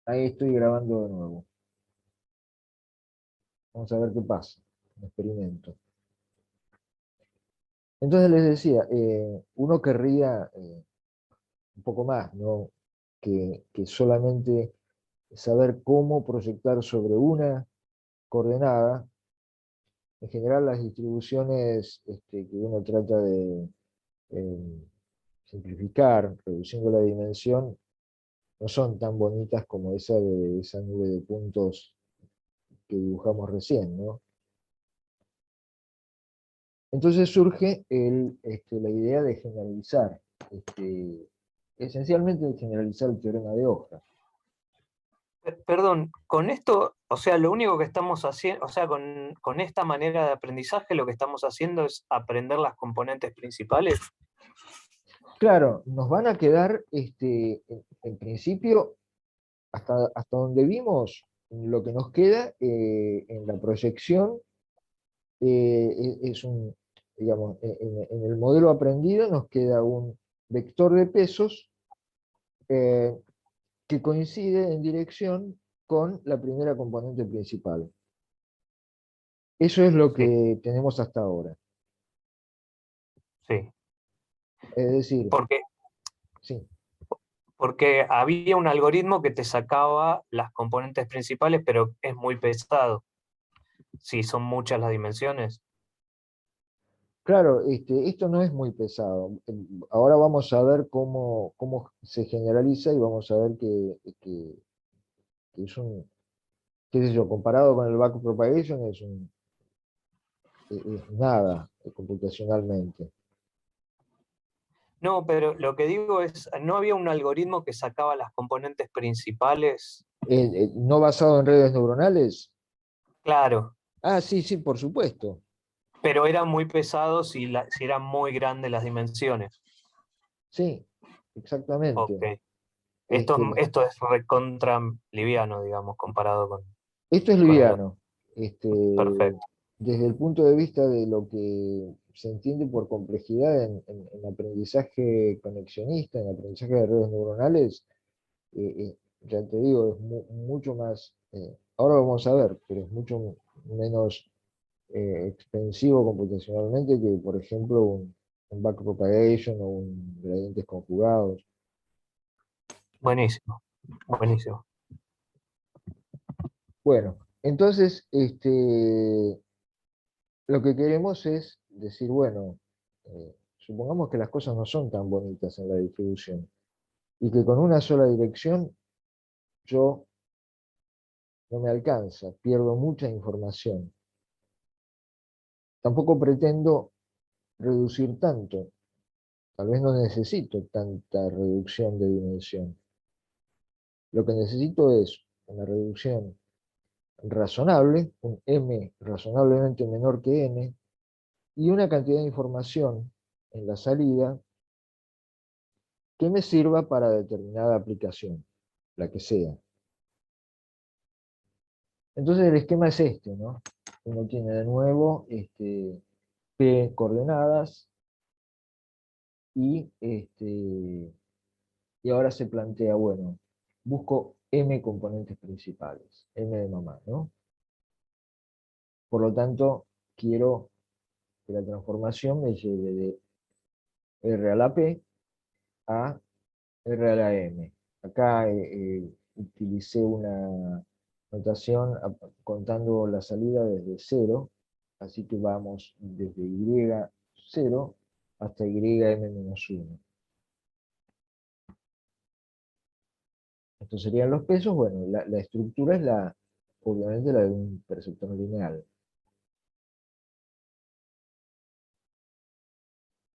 Ahí estoy grabando de nuevo. Vamos a ver qué pasa. Un experimento. Entonces les decía, uno querría un poco más, ¿no? Que solamente saber cómo proyectar sobre una coordenada. En general las distribuciones que uno trata de eh, simplificar, reduciendo la dimensión, no son tan bonitas como esa nube de puntos que dibujamos recién, ¿no? Entonces surge la idea de generalizar, esencialmente de generalizar el teorema de Hoja. Perdón, con esto, o sea, lo único que estamos haciendo, o sea, con esta manera de aprendizaje lo que estamos haciendo es aprender las componentes principales. Claro, nos van a quedar, en principio, hasta donde vimos, lo que nos queda en la proyección es un, digamos, en el modelo aprendido nos queda un vector de pesos eh, que coincide en dirección con la primera componente principal. Eso es lo Sí, que tenemos hasta ahora. sí. Es decir, Porque, sí, porque había un algoritmo que te sacaba las componentes principales, pero es muy pesado. Si son muchas las dimensiones. claro, esto no es muy pesado. Ahora vamos a ver cómo se generaliza y vamos a ver que es un, qué sé yo, comparado con el backpropagation es nada computacionalmente. No, pero lo que digo es, ¿no había un algoritmo que sacaba las componentes principales? No basado en redes neuronales. Claro, Ah, sí, sí, por supuesto. pero era muy pesado si eran muy grandes las dimensiones. Sí, Ok. exactamente. Este, Esto es recontra liviano, digamos, comparado Esto es con el otro. liviano. Este, Perfecto. Desde el punto de vista de lo que se entiende por complejidad en aprendizaje conexionista, en aprendizaje de redes neuronales, ya te digo, es mucho más, ahora vamos a ver, pero es mucho menos extensivo computacionalmente que, por ejemplo, un backpropagation o un gradientes conjugados. Buenísimo. Buenísimo. Bueno, entonces, lo que queremos es decir, bueno, supongamos que las cosas no son tan bonitas en la distribución y que con una sola dirección yo no me alcanza, pierdo mucha información. Tampoco pretendo reducir tanto, tal vez no necesito tanta reducción de dimensión. Lo que necesito es una reducción razonable, un m razonablemente menor que n, y una cantidad de información en la salida que me sirva para determinada aplicación, la que sea. Entonces el esquema es este, ¿no? Uno tiene de nuevo P coordenadas y, y ahora se plantea, bueno, busco M componentes principales, M de mamá, ¿no? Por lo tanto, quiero que la transformación me lleve de R a la P a R a la M. Acá utilicé una notación contando la salida desde cero, así que vamos desde Y0 hasta YM-1. Estos serían los pesos. Bueno, la estructura es obviamente la de un perceptor lineal.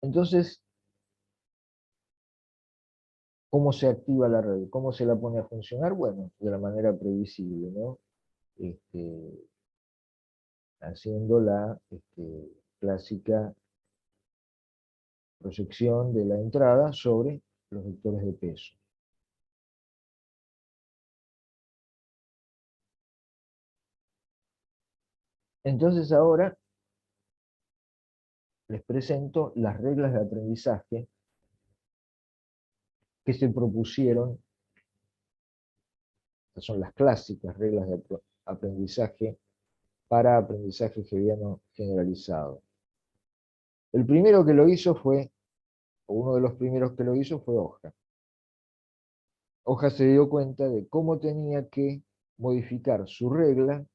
Entonces, ¿cómo se activa la red? ¿Cómo se la pone a funcionar? Bueno, de la manera previsible, ¿no? Este, Haciendo la clásica proyección de la entrada sobre los vectores de peso. Entonces ahora les presento las reglas de aprendizaje que se propusieron Estas son las clásicas reglas de aprendizaje para aprendizaje hebbiano generalizado. El primero que lo hizo fue, o uno de los primeros que lo hizo fue Hoja. Hoja se dio cuenta de cómo tenía que modificar su regla,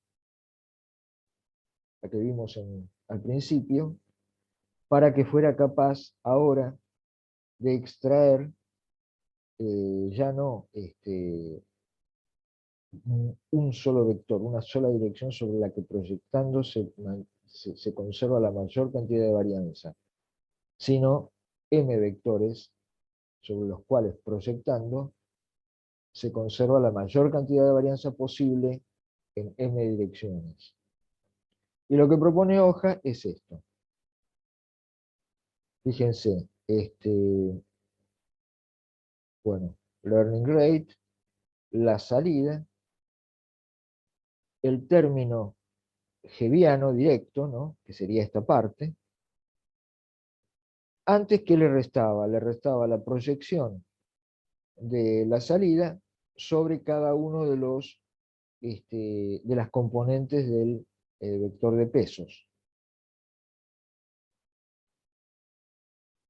la que vimos al principio, para que fuera capaz ahora de extraer ya no un solo vector, una sola dirección sobre la que proyectando se conserva la mayor cantidad de varianza, sino m vectores sobre los cuales proyectando se conserva la mayor cantidad de varianza posible en m direcciones. Y lo que propone Hoja es esto. Fíjense, bueno, learning rate, la salida, el término hebbiano directo, ¿no? Que sería esta parte. Antes, ¿qué le restaba? Le restaba la proyección de la salida sobre cada uno de de las componentes del vector de pesos.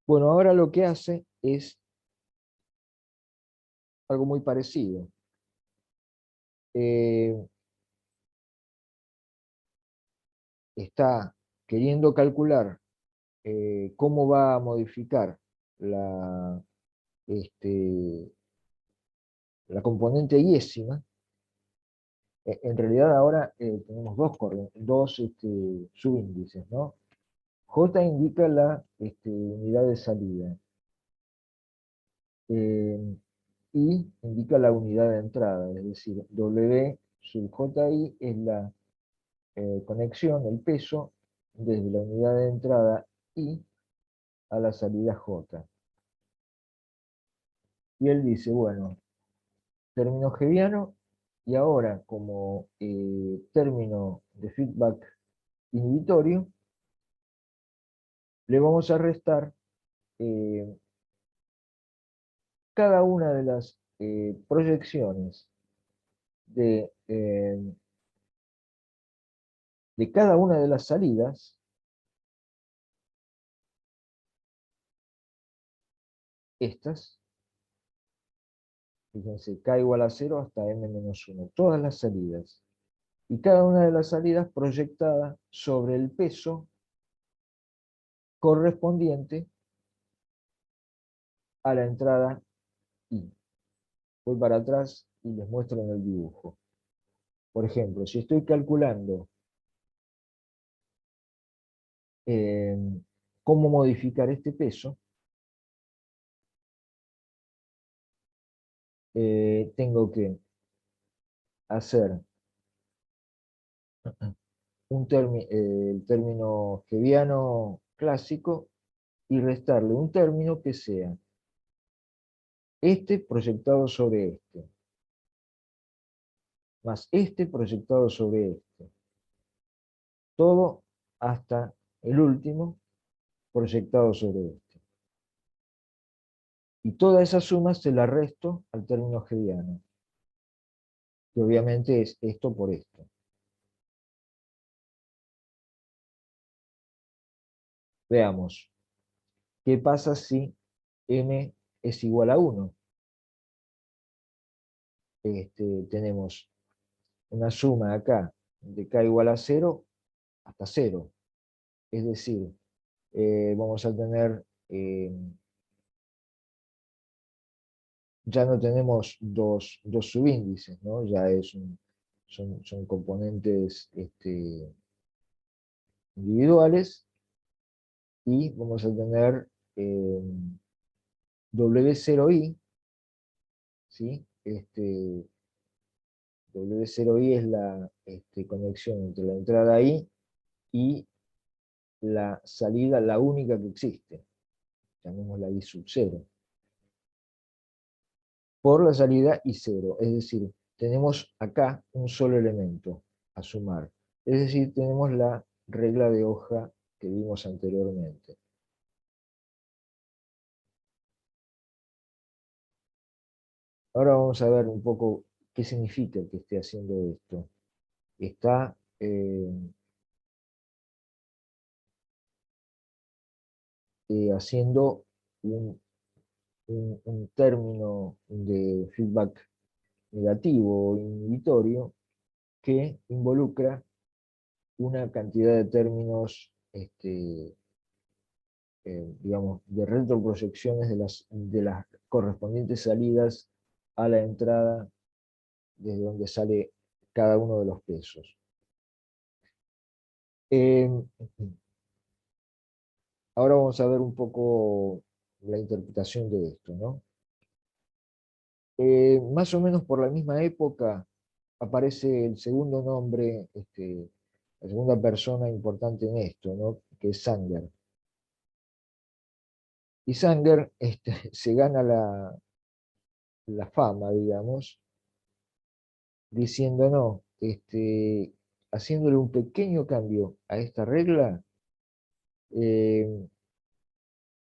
Bueno, ahora lo que hace es algo muy parecido. Está queriendo calcular cómo va a modificar este, la componente iésima. En realidad ahora tenemos dos subíndices, ¿no? J indica la unidad de salida. I indica la unidad de entrada, es decir, W sub JI es la conexión, el peso, desde la unidad de entrada I a la salida J. Y él dice, bueno, término hebbiano, y ahora como término de feedback inhibitorio, le vamos a restar cada una de las proyecciones de cada una de las salidas, estas, fíjense, k igual a 0 hasta m-1, todas las salidas. Y cada una de las salidas proyectada sobre el peso correspondiente a la entrada I. Voy para atrás y les muestro en el dibujo. Por ejemplo, si estoy calculando cómo modificar este peso, tengo que hacer el término hebbiano clásico y restarle un término que sea este proyectado sobre este, más este proyectado sobre este. Todo hasta el último proyectado sobre este. Y toda esa suma se la resto al término hebbiano, que obviamente es esto por esto. Veamos, ¿qué pasa si m es igual a 1? Tenemos una suma acá de k igual a 0 hasta 0. Es decir, vamos a tener, ya no tenemos dos subíndices, ¿no? Ya son componentes individuales, y vamos a tener W0I, ¿sí? W0I es la conexión entre la entrada I y la salida, la única que existe, llamémosla I sub 0, por la salida I0, es decir, tenemos acá un solo elemento a sumar, es decir, tenemos la regla de Hoja que vimos anteriormente. Ahora vamos a ver un poco ¿Qué significa que esté haciendo esto? Está haciendo un término de feedback negativo o inhibitorio que involucra una cantidad de términos, digamos, de retroproyecciones de las correspondientes salidas a la entrada desde donde sale cada uno de los pesos. Ahora vamos a ver un poco la interpretación de esto, ¿no? Más o menos por la misma época aparece el segundo nombre, la segunda persona importante en esto, ¿no? Que es Sanger. Y Sanger se gana la fama, digamos, diciendo no, haciéndole un pequeño cambio a esta regla, eh,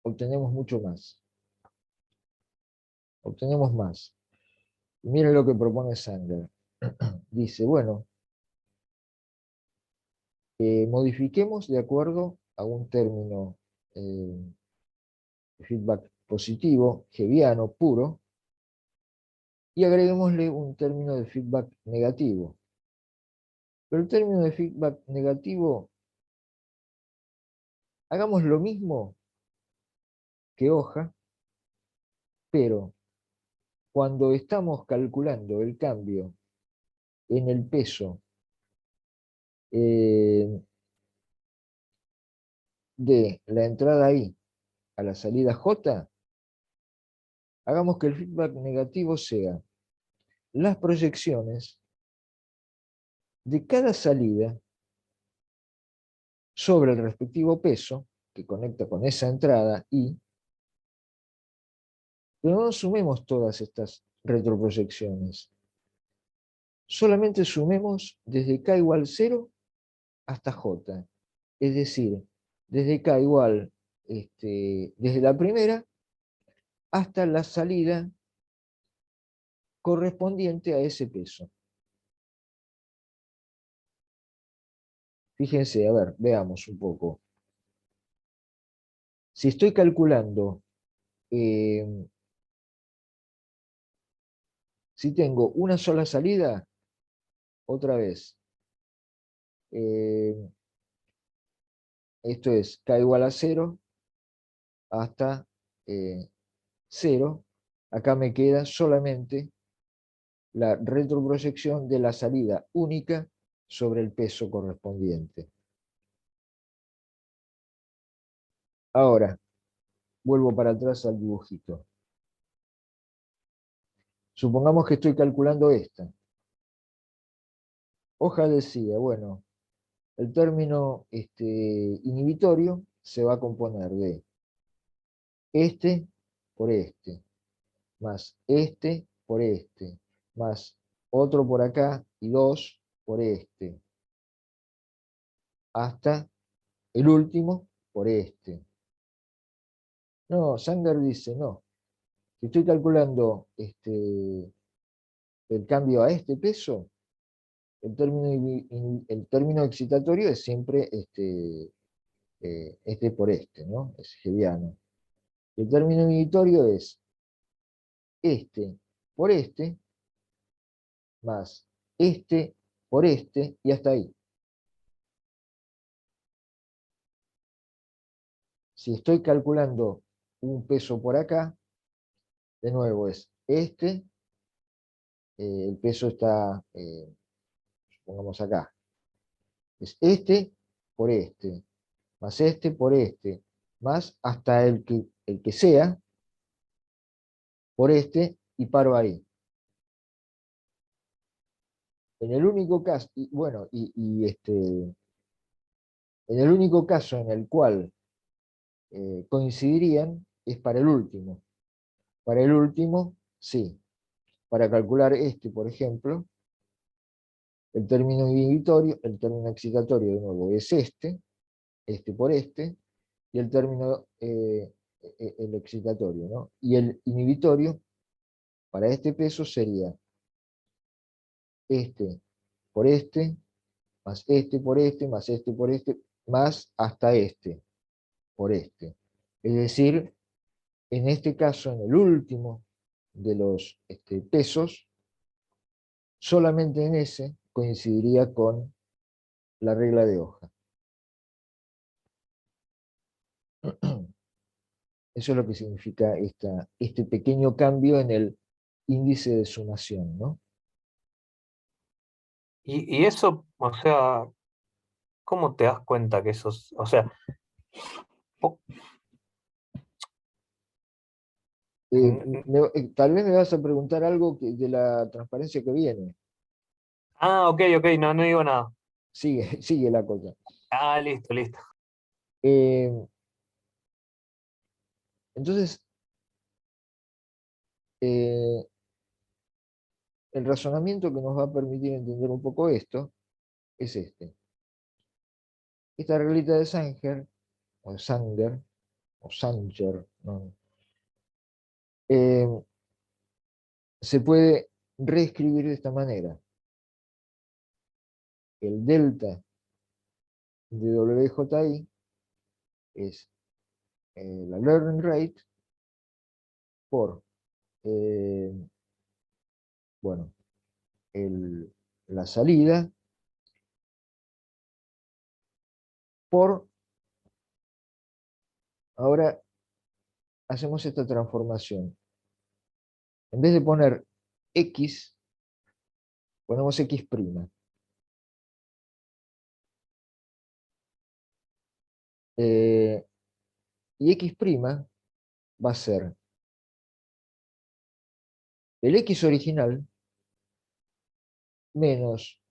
obtenemos mucho más. Obtenemos más. Y miren lo que propone Sanger. Dice, bueno, modifiquemos de acuerdo a un término de feedback positivo, Hebbiano, puro, y agreguémosle un término de feedback negativo. Pero el término de feedback negativo, hagamos lo mismo que hoja, pero cuando estamos calculando el cambio en el peso de la entrada I a la salida J, hagamos que el feedback negativo sea las proyecciones de cada salida sobre el respectivo peso que conecta con esa entrada I, pero no sumemos todas estas retroproyecciones. Solamente sumemos desde K igual 0 hasta J. Es decir, desde K igual, desde la primera hasta la salida correspondiente a ese peso. Fíjense, a ver, veamos un poco. Si estoy calculando, si tengo una sola salida, otra vez, esto es K igual a 0 hasta 0, acá me queda solamente la retroproyección de la salida única sobre el peso correspondiente. Ahora, vuelvo para atrás al dibujito. Supongamos que estoy calculando esta. Hoja decía, bueno, el término inhibitorio se va a componer de este por este, más este por este, más otro por acá y 2 por este, hasta el último por este. No, Sanger dice, no, si estoy calculando el cambio a este peso, el término excitatorio es siempre este por este, ¿no? Es Hebbiano. El término inhibitorio es este por este, más este por este, y hasta ahí. Si estoy calculando un peso por acá, de nuevo es el peso está, pongamos acá, es este por este, más este por este, más hasta el que sea por este, y paro ahí. En el único caso, y bueno, en el único caso en el cual coincidirían es para el último. Para el último, sí. Para calcular este, por ejemplo, el término inhibitorio, el término excitatorio de nuevo es este por este, y el término, el excitatorio, ¿no? Y el inhibitorio, para este peso sería este por este, más este por este, más este por este, más hasta este por este. Es decir, en este caso, en el último de los pesos, solamente en ese coincidiría con la regla de hoja. Eso es lo que significa este pequeño cambio en el índice de sumación, ¿no? Y eso, o sea, ¿cómo te das cuenta que eso es, o sea, po- n- n- Tal vez me vas a preguntar algo de la transparencia que viene. ok, ok, no, no digo nada. Sigue, sigue la cosa. Ah, listo, listo. Eh, entonces, eh, el razonamiento que nos va a permitir entender un poco esto es este. Esta reglita de Sanger, o Sanger, o Sanger, ¿no? Eh, se puede reescribir de esta manera. El delta de WJI es la learning rate por, eh, bueno, la salida por, ahora hacemos esta transformación. En vez de poner X, ponemos X'. Y X' va a ser el X original menos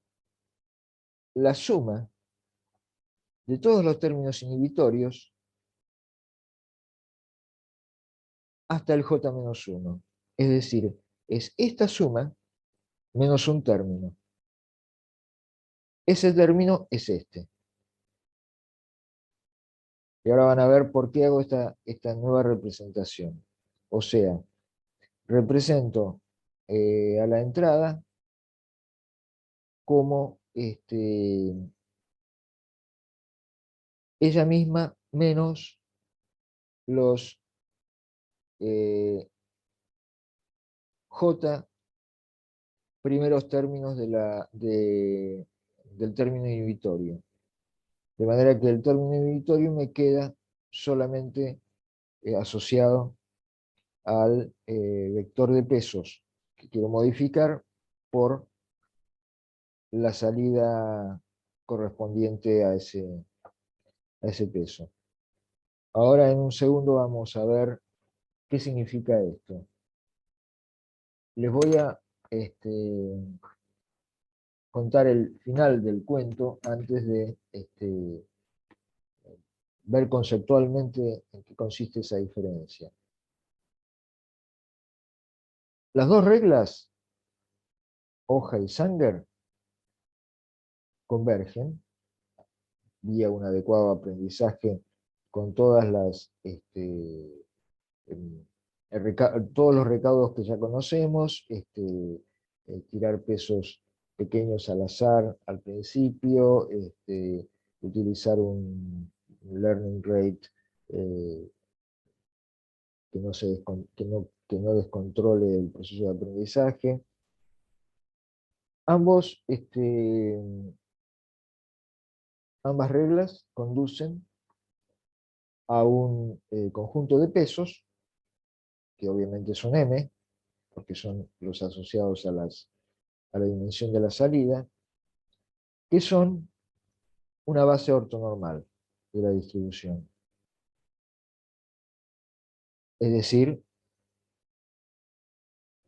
la suma de todos los términos inhibitorios hasta el J-1. Es decir, es esta suma menos un término. Ese término es este. Y ahora van a ver por qué hago esta nueva representación. O sea, represento a la entrada como ella misma menos los J primeros términos del término inhibitorio. De manera que el término inhibitorio me queda solamente asociado al vector de pesos que quiero modificar por la salida correspondiente a ese peso. Ahora en un segundo vamos a ver qué significa esto. Les voy a contar el final del cuento antes de ver conceptualmente en qué consiste esa diferencia. Las dos reglas, Hoja y Sanger, convergen vía un adecuado aprendizaje con todas em, todos los recaudos que ya conocemos, tirar pesos pequeños al azar al principio, utilizar un learning rate eh, que no descontrole el proceso de aprendizaje. Ambas reglas conducen a un conjunto de pesos, que obviamente son m, porque son los asociados a la dimensión de la salida, que son una base ortonormal de la distribución. Es decir,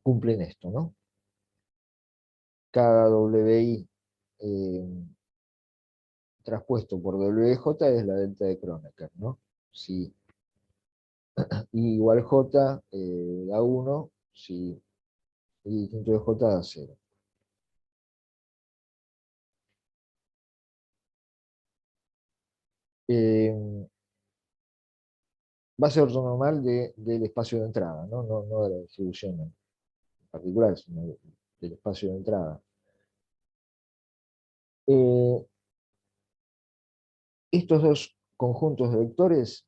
cumplen esto, ¿no? Cada WI traspuesto por WJ es la delta de Kronecker, ¿no? Si I igual J da 1, si I distinto de J da 0. Base ortonormal del espacio de entrada, ¿no? No de la distribución en particular, sino del espacio de entrada. Eh, estos dos conjuntos de vectores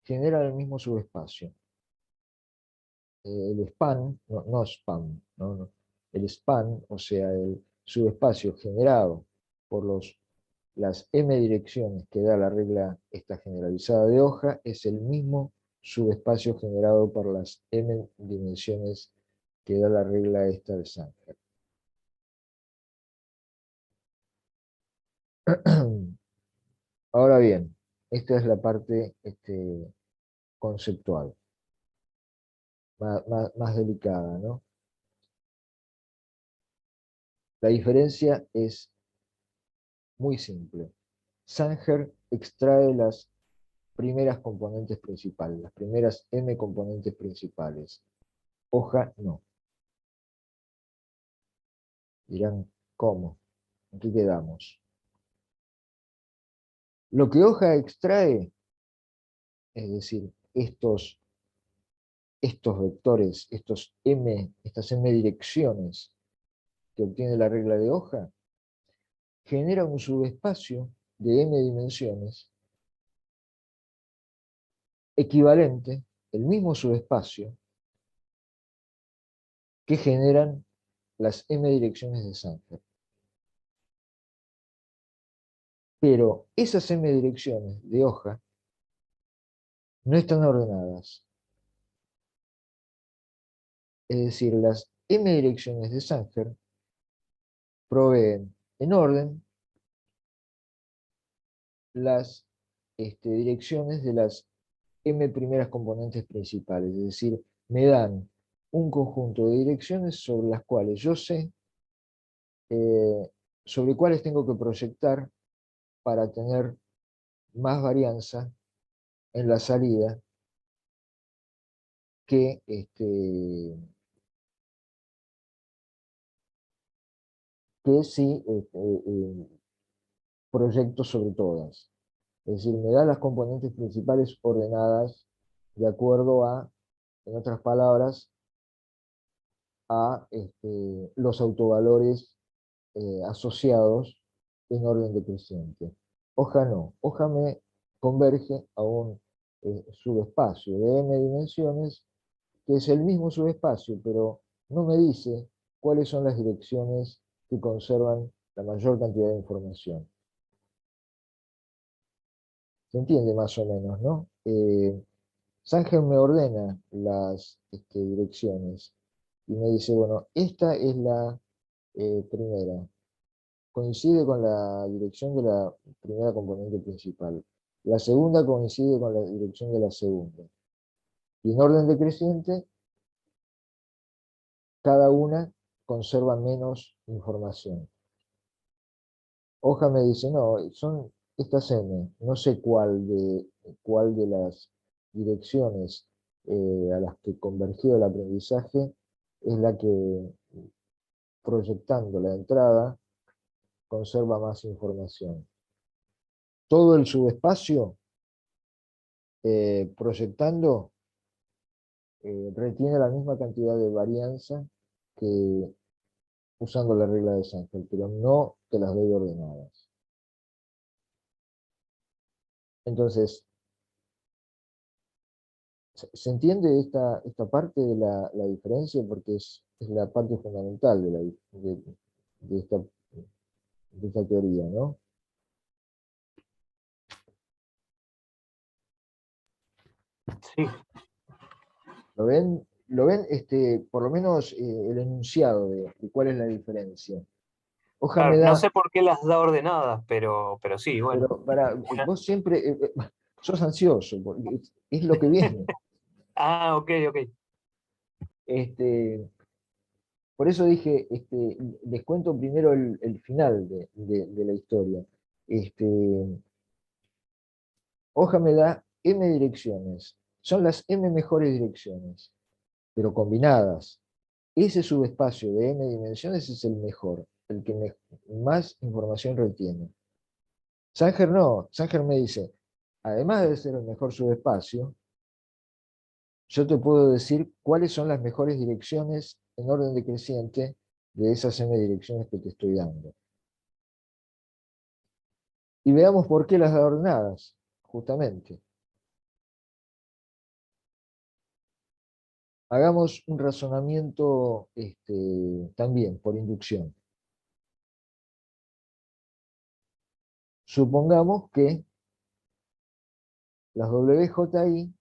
generan el mismo subespacio. El span, no spam, no, el span, o sea, el subespacio generado por las m direcciones que da la regla esta generalizada de hoja, es el mismo subespacio generado por las m dimensiones que da la regla esta de Sanger. Ahora bien, esta es la parte conceptual, más delicada, ¿no? La diferencia es muy simple. Sanger extrae las primeras componentes principales, las primeras m componentes principales. Hoja no. Dirán, ¿cómo? ¿En qué quedamos? Lo que hoja extrae, es decir, estos vectores, estas m direcciones que obtiene la regla de hoja, genera un subespacio de m dimensiones equivalente, el mismo subespacio, que generan las m direcciones de Sanger. Pero esas m direcciones de hoja no están ordenadas. Es decir, las m direcciones de Sanger proveen en orden las direcciones de las m primeras componentes principales. Es decir, me dan un conjunto de direcciones sobre las cuales yo sé, sobre cuáles tengo que proyectar para tener más varianza en la salida que si proyecto sobre todas. Es decir, me da las componentes principales ordenadas de acuerdo a, en otras palabras, a los autovalores asociados en orden decreciente. Hoja no. Hoja me converge a un subespacio de m dimensiones, que es el mismo subespacio, pero no me dice cuáles son las direcciones que conservan la mayor cantidad de información. ¿Se entiende más o menos, no? Sanger me ordena las direcciones y me dice, bueno, esta es la primera, coincide con la dirección de la primera componente principal. La segunda coincide con la dirección de la segunda. Y en orden decreciente, cada una conserva menos información. Hoja me dice, no, son estas n, no sé cuál de las direcciones a las que convergió el aprendizaje es la que, proyectando la entrada, conserva más información. Todo el subespacio, proyectando, retiene la misma cantidad de varianza que usando la regla de Sanger, pero no te las doy ordenadas. Entonces, ¿se entiende esta parte de la diferencia? Porque es la parte fundamental de esta teoría, ¿no? Sí. ¿Lo ven? ¿Lo ven? Por lo menos el enunciado de cuál es la diferencia. Hoja me Claro, no da, sé por qué las da ordenadas, pero sí, bueno. pero vos siempre sos ansioso, porque es lo que viene. Ah, ok, ok. Este, por eso dije, les cuento primero el final de la historia. Este, Hoja me da m direcciones. Son las m mejores direcciones, pero combinadas. Ese subespacio de m dimensiones es el mejor, el que más información retiene. Sanger no. Sanger me dice, además de ser el mejor subespacio, yo te puedo decir cuáles son las mejores direcciones en orden decreciente de esas m direcciones que te estoy dando. Y veamos por qué las ordenadas, justamente. Hagamos un razonamiento también por inducción. Supongamos que las WJI,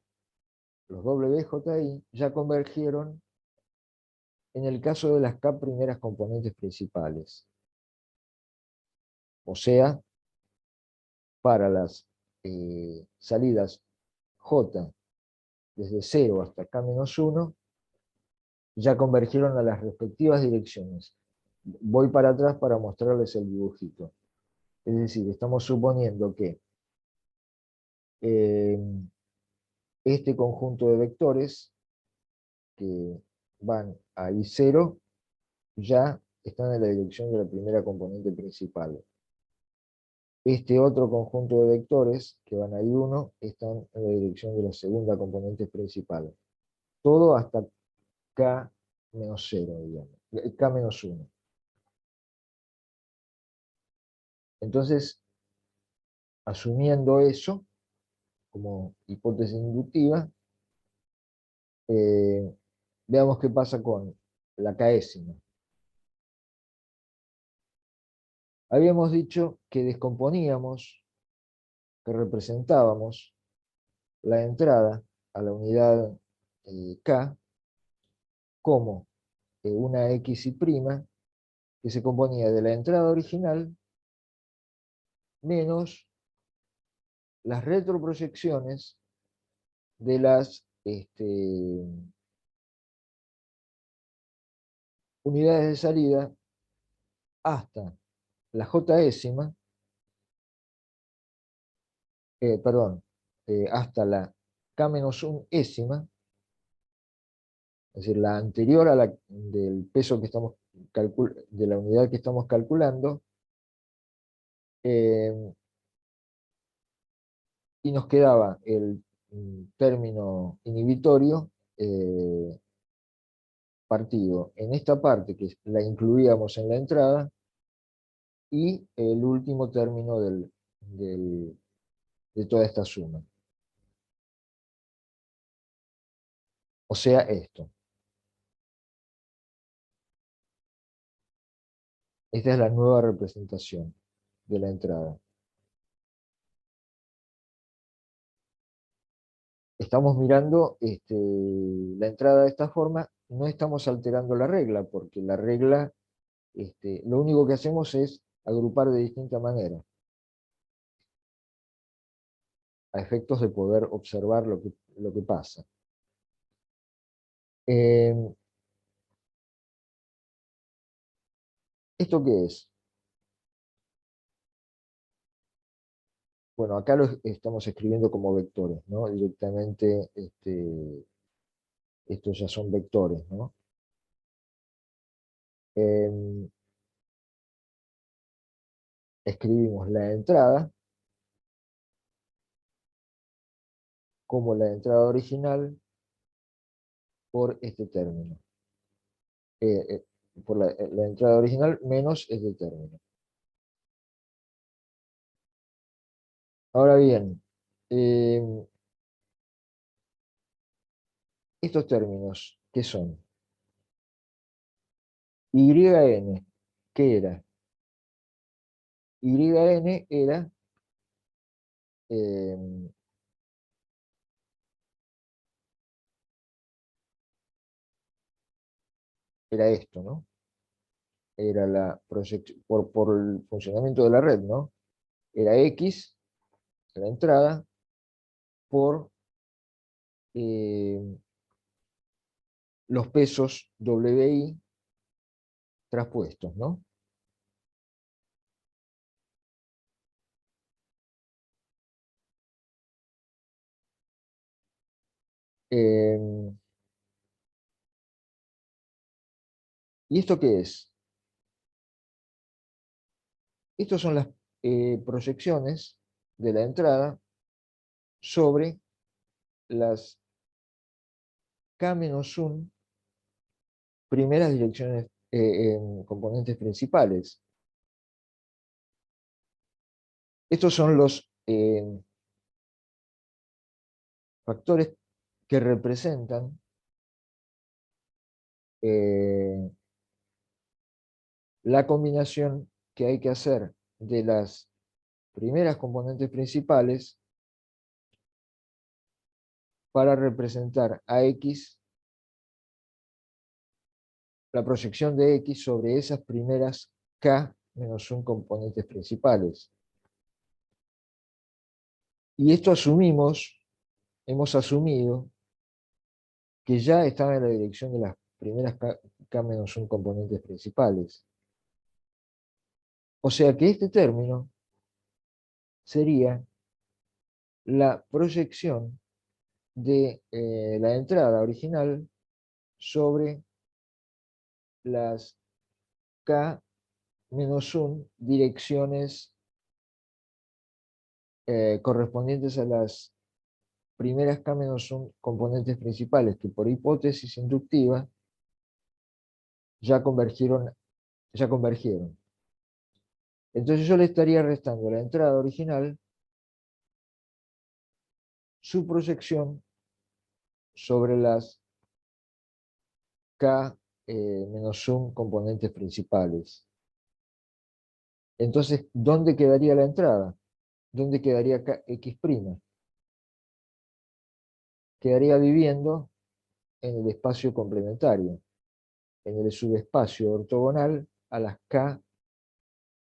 los WJI ya convergieron en el caso de las K primeras componentes principales. O sea, para las salidas J desde 0 hasta K-1, ya convergieron a las respectivas direcciones. Voy para atrás para mostrarles el dibujito. Es decir, estamos suponiendo que eh, este conjunto de vectores que van a I0 ya están en la dirección de la primera componente principal. Este otro conjunto de vectores que van a I1 están en la dirección de la segunda componente principal. Todo hasta K-0, digamos, K-1. Entonces, asumiendo eso como hipótesis inductiva, veamos qué pasa con la Késima. Habíamos dicho que descomponíamos, que representábamos la entrada a la unidad K como una XY' que se componía de la entrada original menos las retroproyecciones de las unidades de salida hasta la Jésima, perdón, hasta la K-1ésima, es decir, la anterior a la del peso que estamos de la unidad que estamos calculando, y nos quedaba el término inhibitorio partido en esta parte que la incluíamos en la entrada y el último término de toda esta suma. O sea, esto. Esta es la nueva representación de la entrada. Estamos mirando la entrada de esta forma, no estamos alterando la regla, porque la regla, lo único que hacemos es agrupar de distinta manera, a efectos de poder observar lo que pasa. ¿Esto qué es? Bueno, acá lo estamos escribiendo como vectores, ¿no? Directamente, estos ya son vectores, ¿no? Escribimos la entrada como la entrada original por este término. Por la entrada original menos este término. Ahora bien, estos términos, ¿qué son? YN, ¿qué era? YN eh, era esto, ¿no? Era la proyección, por el funcionamiento de la red, ¿no? Era X, la entrada, por los pesos WI traspuestos, ¿no? ¿Y esto qué es? Estas son las proyecciones de la entrada sobre las K-1 primeras direcciones, componentes principales. estos son los factores que representan la combinación que hay que hacer de las primeras componentes principales para representar a X, la proyección de X sobre esas primeras K menos 1 componentes principales. Y esto hemos asumido que ya estaba en la dirección de las primeras K menos 1 componentes principales. O sea que este término sería la proyección de la entrada original sobre las K menos 1 direcciones correspondientes a las primeras K menos 1 componentes principales, que por hipótesis inductiva ya convergieron. Entonces yo le estaría restando a la entrada original su proyección sobre las K menos 1 componentes principales. Entonces, ¿dónde quedaría la entrada? ¿Dónde quedaría X'? Quedaría viviendo en el espacio complementario, en el subespacio ortogonal a las K,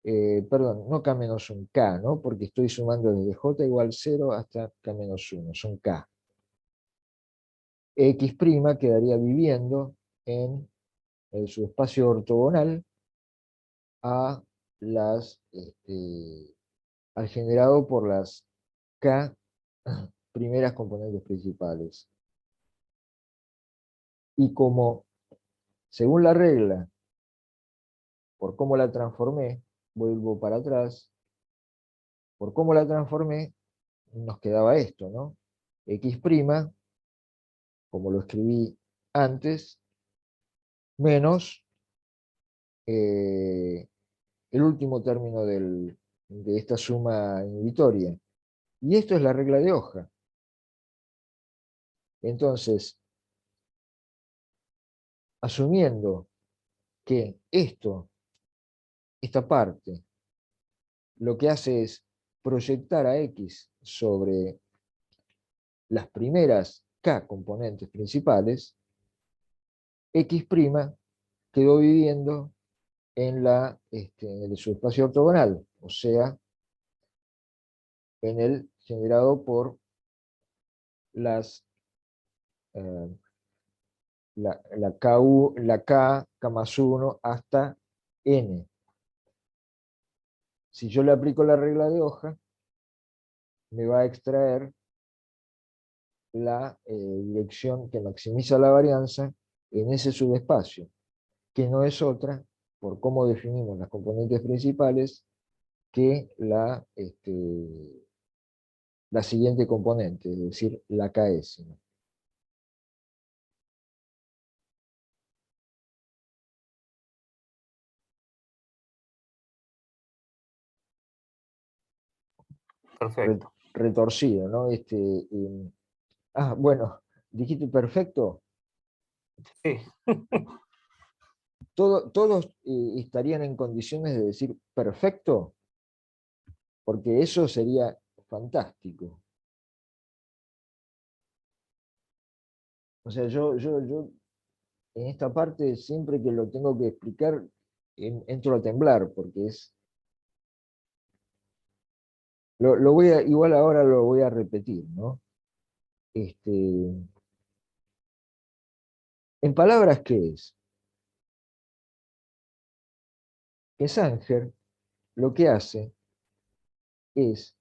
perdón, no K menos 1, K, ¿no? Porque estoy sumando desde J igual 0 hasta K menos 1, son K. X' quedaría viviendo en el subespacio ortogonal a las, al generado por las K primeras componentes principales. Y como, según la regla, por cómo la transformé, vuelvo para atrás, por cómo la transformé, nos quedaba esto, ¿no? X', como lo escribí antes, menos el último término de esta suma inhibitoria. Y esto es la regla de hoja. Entonces, asumiendo que esta parte, lo que hace es proyectar a X sobre las primeras K componentes principales, X' quedó viviendo en el subespacio ortogonal, o sea, en el generado por las la K más 1 hasta N. Si yo le aplico la regla de hoja, me va a extraer la dirección que maximiza la varianza en ese subespacio, que no es otra, por cómo definimos las componentes principales, que la siguiente componente, es decir, la K'ésima. Perfecto. Retorcido, ¿no? Bueno, dijiste perfecto. Sí. Todos estarían en condiciones de decir perfecto, porque eso sería fantástico. O sea, yo en esta parte, siempre que lo tengo que explicar, entro a temblar, porque igual ahora lo voy a repetir, ¿no? En palabras, ¿qué es? Que Sanger lo que hace es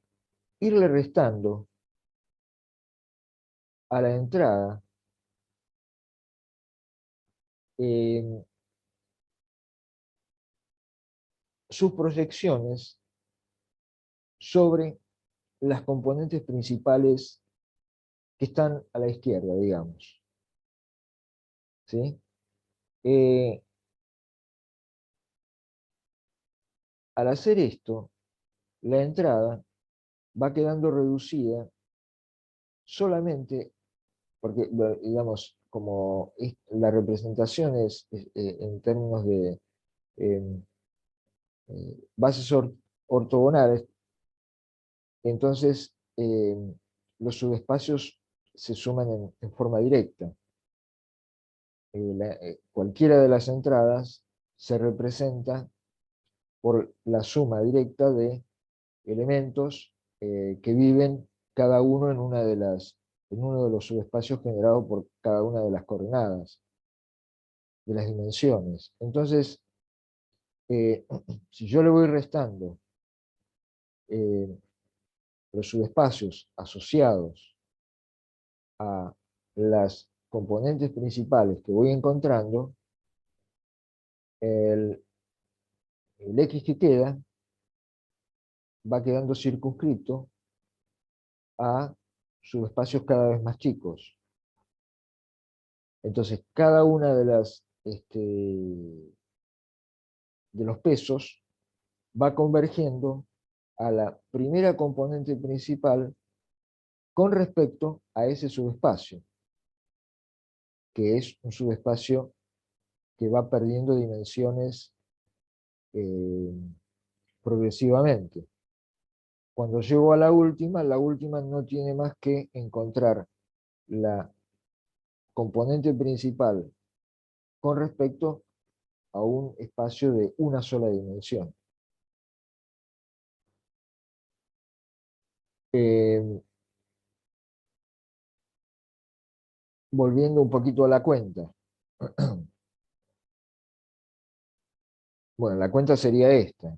irle restando a la entrada sus proyecciones sobre las componentes principales que están a la izquierda, digamos. ¿Sí? Al hacer esto, la entrada va quedando reducida solamente porque, digamos, como la representación es, en términos de em, bases ortogonales, entonces los subespacios se suman en forma directa. Cualquiera de las entradas se representa por la suma directa de elementos que viven cada uno en uno de los subespacios generados por cada una de las coordenadas, de las dimensiones. Entonces, si yo le voy restando eh, los subespacios asociados a las componentes principales que voy encontrando, el, el X que queda va quedando circunscrito a subespacios cada vez más chicos. Entonces, cada una de los pesos va convergiendo a la primera componente principal con respecto a ese subespacio, que es un subespacio que va perdiendo dimensiones eh, progresivamente. Cuando llego a la última no tiene más que encontrar la componente principal con respecto a un espacio de una sola dimensión. Volviendo un poquito a la cuenta. Bueno, la cuenta sería esta.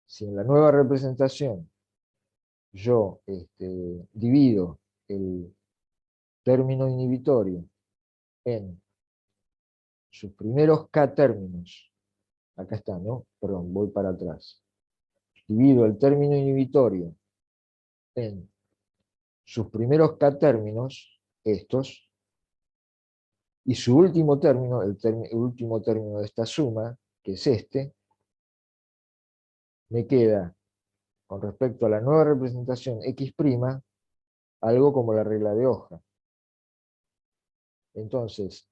Si en la nueva representación yo divido el término inhibitorio en sus primeros k términos, acá está, ¿no? Perdón, voy para atrás. Divido el término inhibitorio en sus primeros k términos, estos, y su último término, el último término de esta suma, que es este, me queda, con respecto a la nueva representación X', algo como la regla de hoja. Entonces,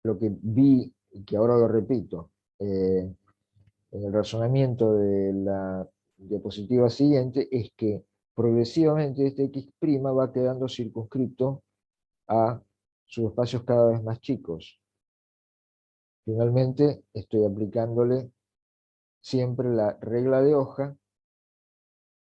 lo que vi, y que ahora lo repito, en el razonamiento de la diapositiva siguiente, es que progresivamente este X' va quedando circunscrito a subespacios cada vez más chicos. Finalmente, estoy aplicándole siempre la regla de hoja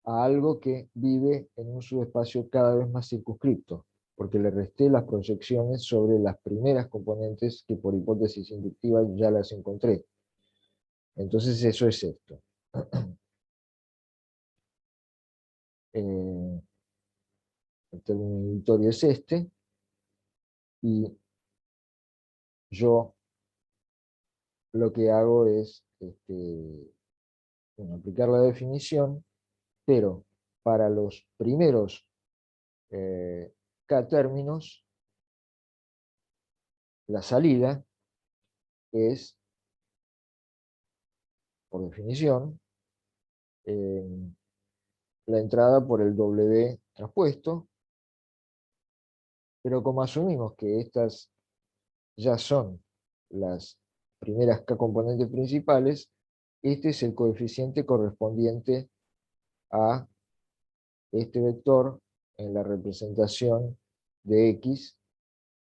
a algo que vive en un subespacio cada vez más circunscripto, porque le resté las proyecciones sobre las primeras componentes que por hipótesis inductiva ya las encontré. Entonces eso es esto. El término inhibitorio es este, y yo lo que hago es bueno, aplicar la definición, pero para los primeros k términos, la salida es, por definición, la entrada por el W traspuesto, pero como asumimos que estas ya son las primeras k componentes principales, este es el coeficiente correspondiente a este vector en la representación de X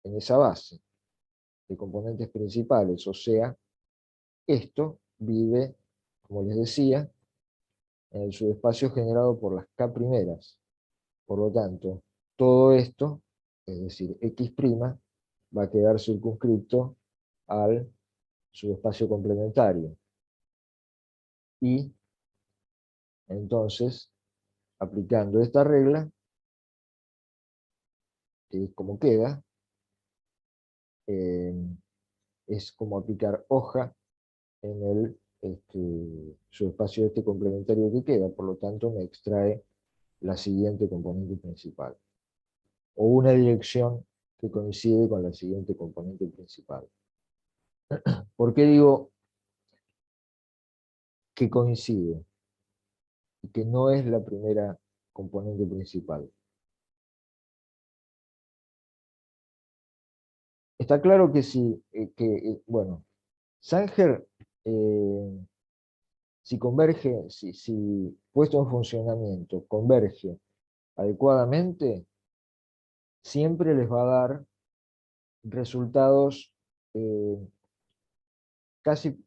en esa base de componentes principales, o sea, esto vive, como les decía, en el subespacio generado por las k primeras. Por lo tanto, todo esto, es decir, X', va a quedar circunscrito al subespacio complementario. Y entonces, aplicando esta regla, que es como queda, eh, es como aplicar hoja en el subespacio complementario que queda, por lo tanto me extrae la siguiente componente principal, o una dirección que coincide con la siguiente componente principal. ¿Por qué digo que coincide y que no es la primera componente principal? Está claro que si, bueno, Sanger, si converge, si puesto en funcionamiento, converge adecuadamente, siempre les va a dar resultados casi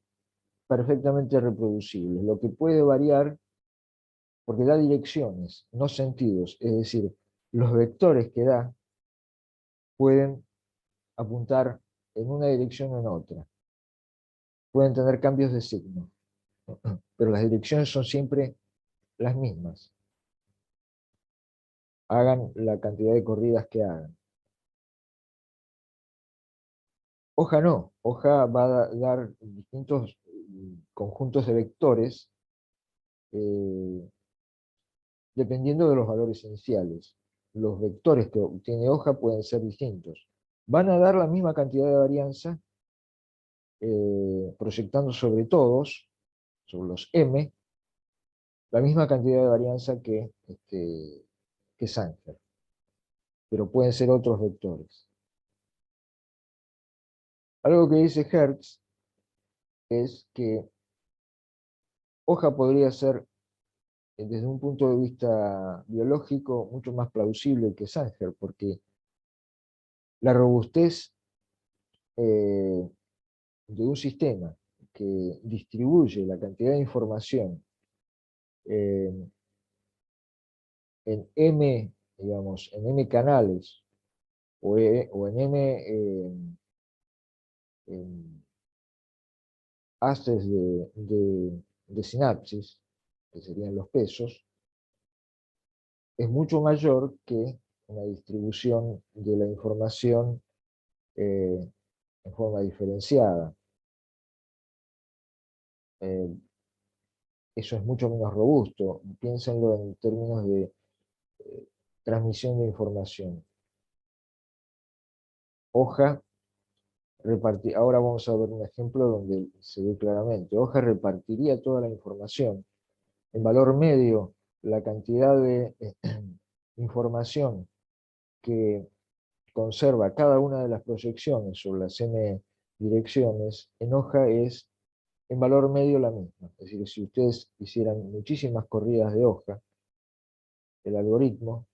perfectamente reproducibles. Lo que puede variar, porque da direcciones, no sentidos, es decir, los vectores que da pueden apuntar en una dirección o en otra. Pueden tener cambios de signo, pero las direcciones son siempre las mismas. Hagan la cantidad de corridas que hagan. Hoja no, hoja va a dar distintos conjuntos de vectores eh, dependiendo de los valores iniciales. Los vectores que obtiene hoja pueden ser distintos. Van a dar la misma cantidad de varianza proyectando sobre todos, sobre los M, la misma cantidad de varianza que Sanger, pero pueden ser otros vectores. Algo que dice Hertz es que hoja podría ser, desde un punto de vista biológico, mucho más plausible que Sanger, porque la robustez de un sistema que distribuye la cantidad de información eh, en M, digamos, en M canales o en M en haces de sinapsis, que serían los pesos, es mucho mayor que una distribución de la información en forma diferenciada. Eh, Eso es mucho menos robusto. Piénsenlo en términos de transmisión de información. Hoja, ahora vamos a ver un ejemplo donde se ve claramente. Hoja repartiría toda la información. En valor medio, la cantidad de información que conserva cada una de las proyecciones sobre las m direcciones, en hoja es en valor medio la misma. Es decir, si ustedes hicieran muchísimas corridas de hoja, el algoritmo,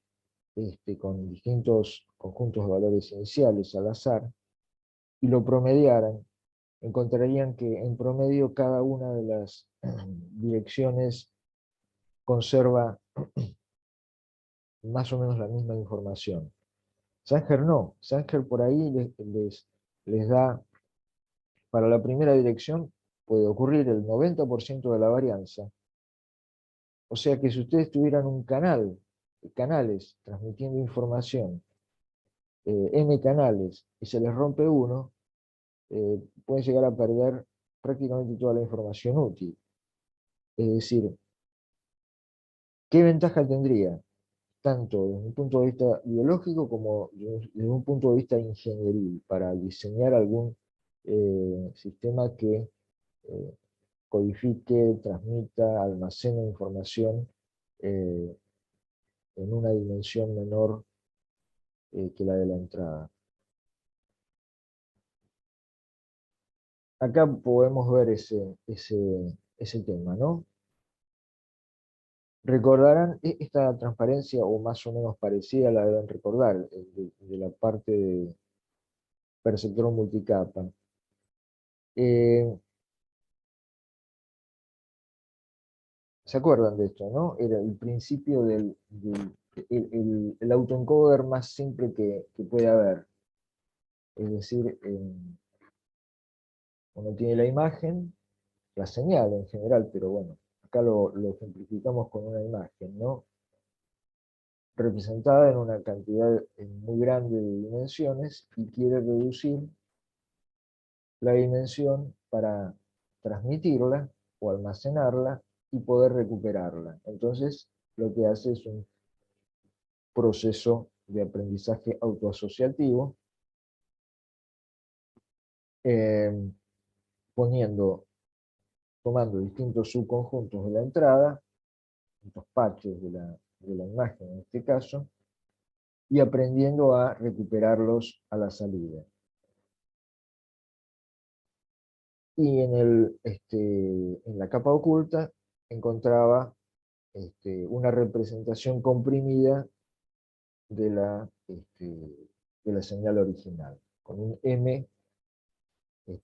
con distintos conjuntos de valores iniciales al azar, y lo promediaran, encontrarían que en promedio cada una de las direcciones conserva más o menos la misma información. Sanger no, Sanger por ahí les da, para la primera dirección puede ocurrir el 90% de la varianza, o sea que si ustedes tuvieran un canales transmitiendo información, M canales, y se les rompe uno, pueden llegar a perder prácticamente toda la información útil. Es decir, ¿qué ventaja tendría? Tanto desde un punto de vista biológico como desde un punto de vista ingenieril, para diseñar algún sistema que codifique, transmita, almacene información eh, en una dimensión menor que la de la entrada. Acá podemos ver ese tema, ¿no? Recordarán esta transparencia, o más o menos parecida, la deben recordar, de la parte de perceptrón multicapa. ¿Se acuerdan de esto, no? Era el principio el autoencoder más simple que puede haber. Es decir, uno tiene la imagen, la señal en general, pero bueno, acá lo ejemplificamos con una imagen, ¿no? Representada en una cantidad muy grande de dimensiones, y quiere reducir la dimensión para transmitirla o almacenarla y poder recuperarla. Entonces, lo que hace es un proceso de aprendizaje autoasociativo, tomando distintos subconjuntos de la entrada, distintos patches de la imagen en este caso, y aprendiendo a recuperarlos a la salida. Y en la capa oculta encontraba una representación comprimida de la señal original, con un M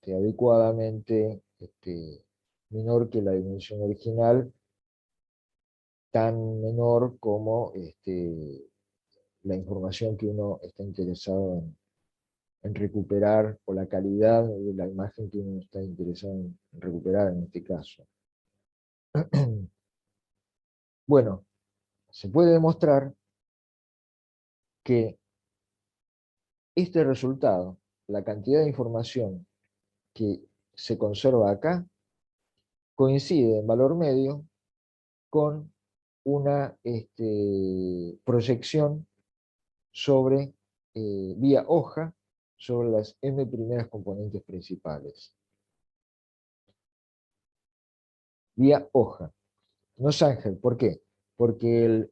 adecuadamente menor que la dimensión original, tan menor como la información que uno está interesado en recuperar, o la calidad de la imagen que uno está interesado en recuperar en este caso. Bueno, se puede demostrar que este resultado, la cantidad de información que se conserva acá, coincide en valor medio con una proyección sobre, vía hoja, sobre las m primeras componentes principales. Vía hoja. No Sanger, ¿por qué? Porque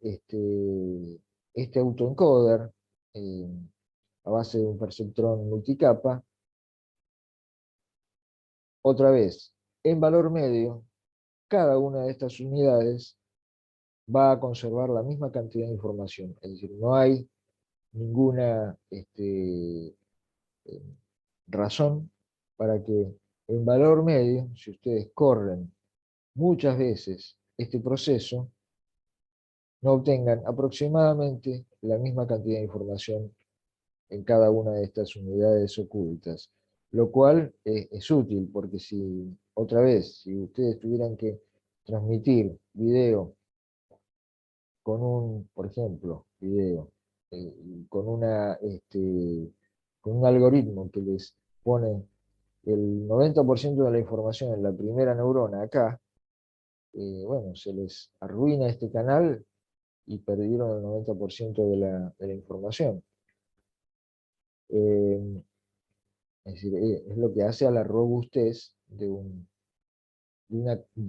este autoencoder, a base de un perceptrón multicapa, otra vez, en valor medio, cada una de estas unidades va a conservar la misma cantidad de información. Es decir, no hay ninguna razón para que en valor medio, si ustedes corren muchas veces este proceso, no obtengan aproximadamente la misma cantidad de información en cada una de estas unidades ocultas. Lo cual es útil, porque si, otra vez, si ustedes tuvieran que transmitir video con un, por ejemplo, video, con con un algoritmo que les pone el 90% de la información en la primera neurona acá, bueno, se les arruina este canal y perdieron el 90% de la información. Eh, es decir, es lo que hace a la robustez de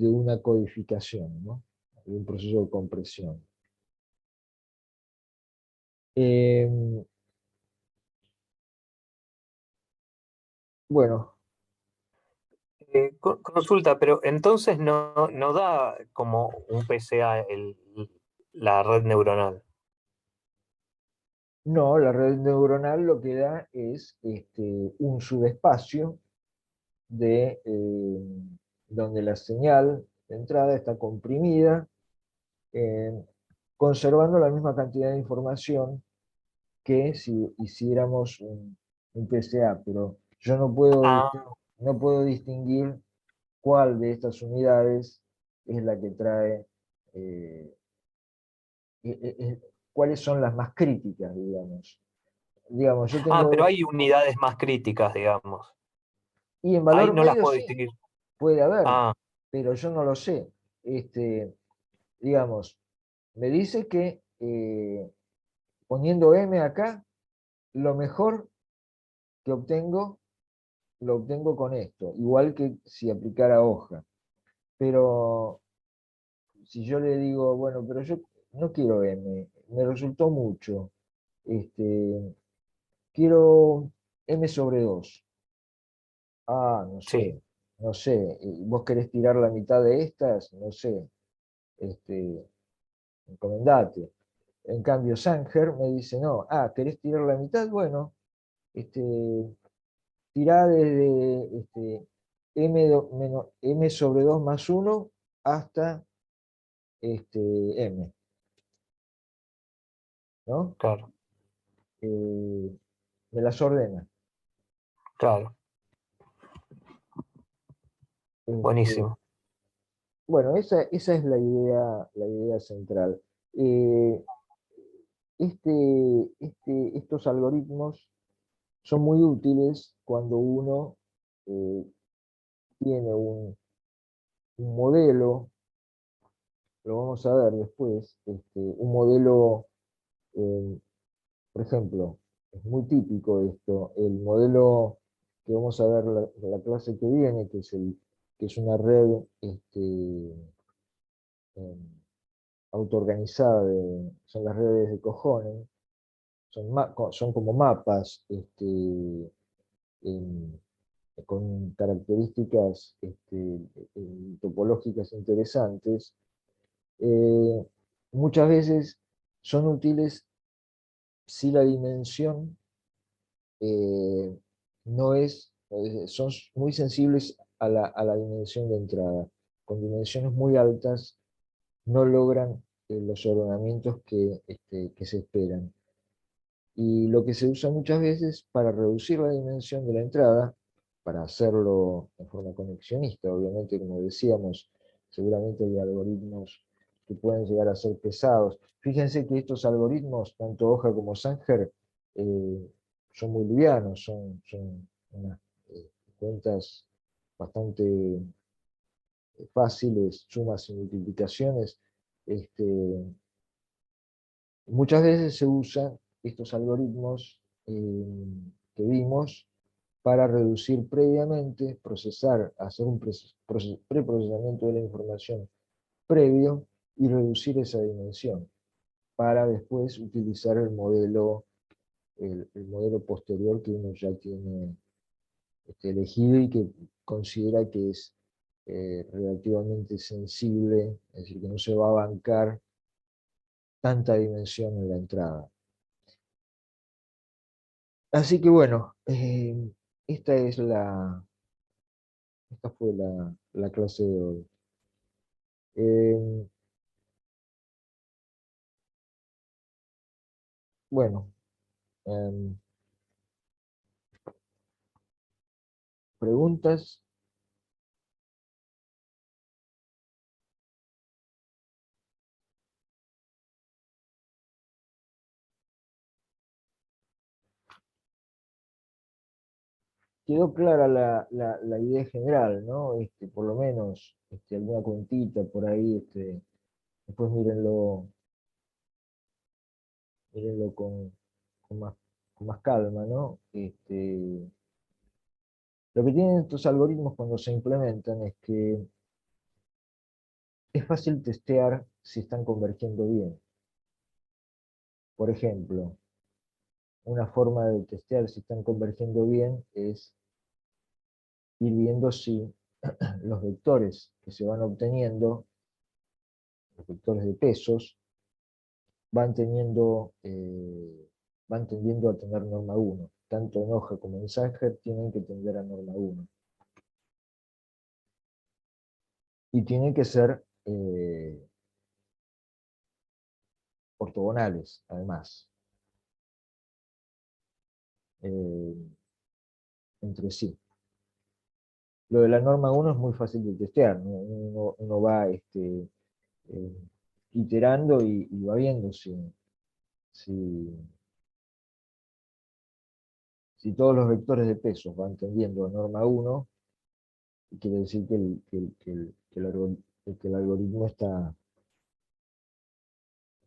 una codificación, ¿no? De un proceso de compresión. Bueno, Consulta, pero entonces no da como un PCA la red neuronal. no, la red neuronal lo que da es un subespacio donde la señal de entrada está comprimida, eh, conservando la misma cantidad de información que si hiciéramos un PCA, pero yo Ah, no puedo distinguir cuál de estas unidades es la que trae, eh, cuáles son las más críticas, digamos. Digamos, yo pero tengo, hay unidades más críticas, digamos. y en Ahí valor no las medio puedo sí, distinguir. puede haber, Ah, pero yo no lo sé. Digamos, me dice que poniendo M acá, lo mejor que obtengo, lo obtengo con esto, igual que si aplicara hoja. Pero si yo le digo, bueno, pero yo no quiero M, me resultó mucho, quiero M sobre 2. Ah, no sí, sé, no sé, vos querés tirar la mitad de estas, no sé, este, encomendate. En cambio, Sanger me dice, no, ¿querés tirar la mitad? Bueno, este, tirá desde M sobre 2 más 1 hasta M, ¿no? claro, Eh, me las ordena. claro. Este, Buenísimo. bueno, esa es la idea central. Eh, estos algoritmos son muy útiles cuando uno eh, tiene un modelo, lo vamos a ver después, un modelo, por ejemplo, es muy típico esto, el modelo que vamos a ver la clase que viene, que es una red em, autoorganizada, son las redes de Cojones, son como mapas em, con características topológicas interesantes. Eh, Muchas veces son útiles si la dimensión eh, no es, son muy sensibles a la dimensión de entrada. Con dimensiones muy altas no logran los ordenamientos que se esperan. Y lo que se usa muchas veces para reducir la dimensión de la entrada, para hacerlo de forma conexionista, obviamente, como decíamos, seguramente hay algoritmos que pueden llegar a ser pesados. Fíjense que estos algoritmos, tanto Hoja como Sanger, son muy livianos, son unas cuentas bastante fáciles, sumas y multiplicaciones. Muchas veces se usan estos algoritmos que vimos para reducir previamente, hacer un preprocesamiento de la información previo y reducir esa dimensión para después utilizar el modelo posterior que uno ya tiene elegido y que considera que es relativamente sensible, es decir, que no se va a bancar tanta dimensión en la entrada. Así que bueno, esta es esta fue la clase de hoy. Eh, bueno, em, preguntas. Quedó clara la idea general, ¿no? Por lo menos alguna cuentita por ahí, después mírenlo con más, con más calma, ¿no? Lo que tienen estos algoritmos cuando se implementan es que es fácil testear si están convergiendo bien. Por ejemplo, una forma de testear si están convergiendo bien es ir viendo si los vectores que se van obteniendo, los vectores de pesos, van van tendiendo a tener norma 1. Tanto en Hoja como en Sanger tienen que tender a norma 1. Y tienen que ser ortogonales, además, eh, entre sí. Lo de la norma 1 es muy fácil de testear, ¿no? Uno va eh, iterando y va viendo si, si todos los vectores de pesos van tendiendo a norma 1, quiere decir que el algoritmo está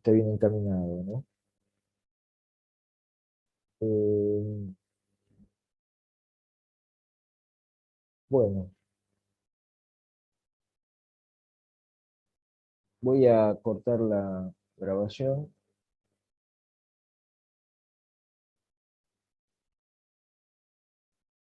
bien encaminado, ¿no? Eh, bueno, voy a cortar la grabación.